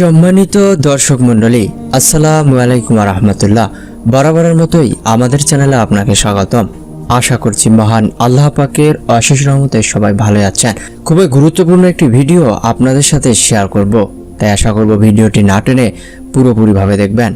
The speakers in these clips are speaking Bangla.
সম্মানিত দর্শক মণ্ডলী, আসসালামু আলাইকুম রাহমাতুল্লাহ। বরাবরের মতোই আমাদের চ্যানেলে আপনাকে স্বাগতম। আশা করছি মহান আল্লাহ পাকের অশেষ রহমতে সবাই ভালো আছেন। খুবই গুরুত্বপূর্ণ একটি ভিডিও আপনাদের সাথে শেয়ার করব, তাই আশা করব ভিডিওটি না টেনে পুরোপুরিভাবে দেখবেন।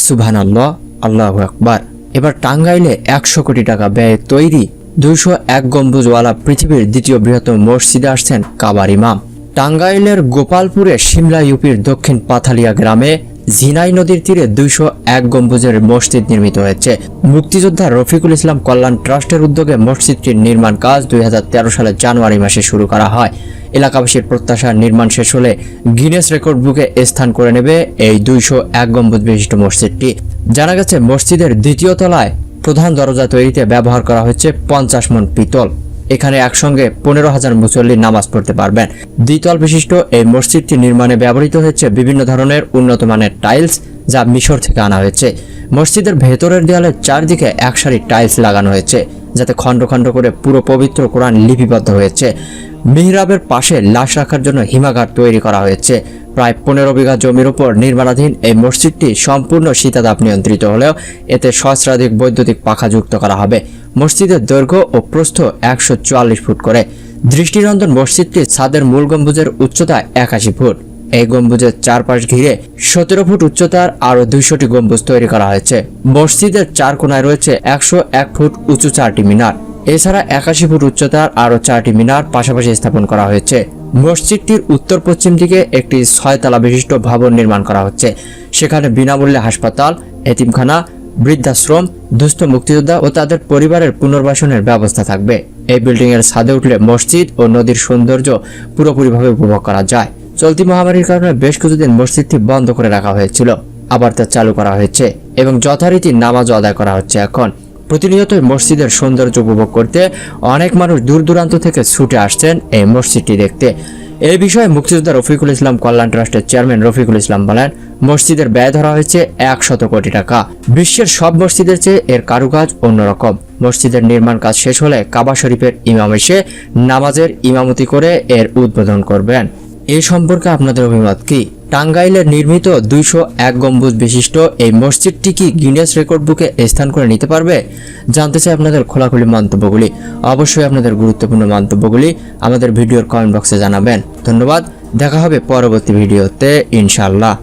সুবহানাল্লাহ, আল্লাহু আকবার। এবার টাঙ্গাইলে 100 কোটি টাকা ব্যয়ে তৈরি 201 গম্বুজওয়ালা পৃথিবীর দ্বিতীয় বৃহত্তম মসজিদে আসছেন কাবার ইমাম। টাঙ্গাইলের গোপালপুরে সিমলা ইউপির দক্ষিণ পাথালিয়া গ্রামে ঝিনাই নদীর তীরে 201 গম্বুজের মসজিদ নির্মিত হয়েছে। মুক্তিযোদ্ধা রফিকুল ইসলাম কল্যাণ ট্রাস্টের উদ্যোগে মসজিদটির নির্মাণ কাজ 2013 সালের জানুয়ারি মাসে শুরু করা হয়। এলাকাবাসীর প্রত্যাশা, নির্মাণ শেষ হলে গিনেস রেকর্ড বুকে স্থান করে নেবে এই 201 গম্বুজ বিশিষ্ট মসজিদটি। জানা গেছে, মসজিদের দ্বিতীয় তলায় প্রধান দরজা তৈরিতে ব্যবহার করা হচ্ছে 50 মণ পিতল। এখানে একসঙ্গে 15,000 মুসল্লি নামাজ পড়তে পারবেন। দ্বিতল বিশিষ্ট এই মসজিদটি নির্মাণে ব্যবহৃত হচ্ছে বিভিন্ন ধরনের উন্নত মানের টাইলস, যা মিশর থেকে আনা হয়েছে। মসজিদের ভেতরের দেয়ালের চারদিকে এক সারি টাইলস লাগানো হয়েছে, যাতে খণ্ড খণ্ড করে পুরো পবিত্র কোরআন লিপিবদ্ধ হয়েছে। মিহরাবের পাশে লাশ রাখার জন্য হিমাগার তৈরি করা হয়েছে। প্রায় 15 বিঘা জমির উপর নির্মাণাধীন এই মসজিদটি সম্পূর্ণ শীতাতাপ নিয়ন্ত্রিত হলেও এতে সহস্রাধিক বৈদ্যুতিক পাখা যুক্ত করা হবে। মসজিদের দৈর্ঘ্য ও প্রস্থ 144 ফুট করে। দৃষ্টিনন্দন মসজিদটি ছাদের মূল গম্বুজের উচ্চতা 81 ফুট। এই গম্বুজের চারপাশ ঘিরে 17 ফুট উচ্চতার আরো 200টি গম্বুজ তৈরি করা হয়েছে। মসজিদের চার কোণায় রয়েছে 101 ফুট উঁচু 4টি মিনার। এছাড়া 81 ফুট উচ্চতার আরো 4টি মিনার পাশাপাশি স্থাপন করা হয়েছে। মসজিদটির উত্তর পশ্চিম দিকে একটি 6 তলা বিশিষ্ট ভবন নির্মাণ করা হচ্ছে। সেখানে বিনামূল্যে হাসপাতাল, এতিমখানা, বৃদ্ধাশ্রম, দুস্থ মুক্তিযোদ্ধা ও তাদের পরিবারের পুনর্বাসনের ব্যবস্থা থাকবে। এই বিল্ডিং এর ছাদে উঠলে মসজিদ ও নদীর সৌন্দর্য পুরোপুরিভাবে উপভোগ করা যায়। চলতি মহামারীর কারণে বেশ কিছুদিন মসজিদটি বন্ধ করে রাখা হয়েছিল, আবার তা চালু করা হয়েছে এবং যথারীতি নামাজও আদায় করা হচ্ছে। এখন প্রতিনিয়তই মসজিদের সৌন্দর্য উপভোগ করতে অনেক মানুষ দূর দূরান্ত থেকে ছুটে আসছেন এই মসজিদটি দেখতে। এই বিষয়ে মুক্তিযোদ্ধা রফিকুল ইসলাম কল্যাণ ট্রাস্টের চেয়ারম্যান রফিকুল ইসলাম বলেন, মসজিদের ব্যয় ধরা হয়েছে 100 কোটি টাকা। বিশ্বের সব মসজিদের চেয়ে এর কারুকাজ অন্যরকম। মসজিদের নির্মাণ কাজ শেষ হলে কাবা শরীফের ইমাম এসে নামাজের ইমামতি করে এর উদ্বোধন করবেন। এ সম্পর্কে আপনাদের অভিমত কি? টাঙ্গাইলের নির্মিত 201 গম্বুজ বিশিষ্ট এই মসজিদটি কি গিনেস রেকর্ড বুকে স্থান করে নিতে পারবে? জানতে চাই আপনাদের খোলাখুলি মন্তব্যগুলি। অবশ্যই আপনাদের গুরুত্বপূর্ণ মন্তব্যগুলি আমাদের ভিডিওর কমেন্ট বক্সে জানাবেন। ধন্যবাদ। দেখা হবে পরবর্তী ভিডিওতে ইনশাআল্লাহ।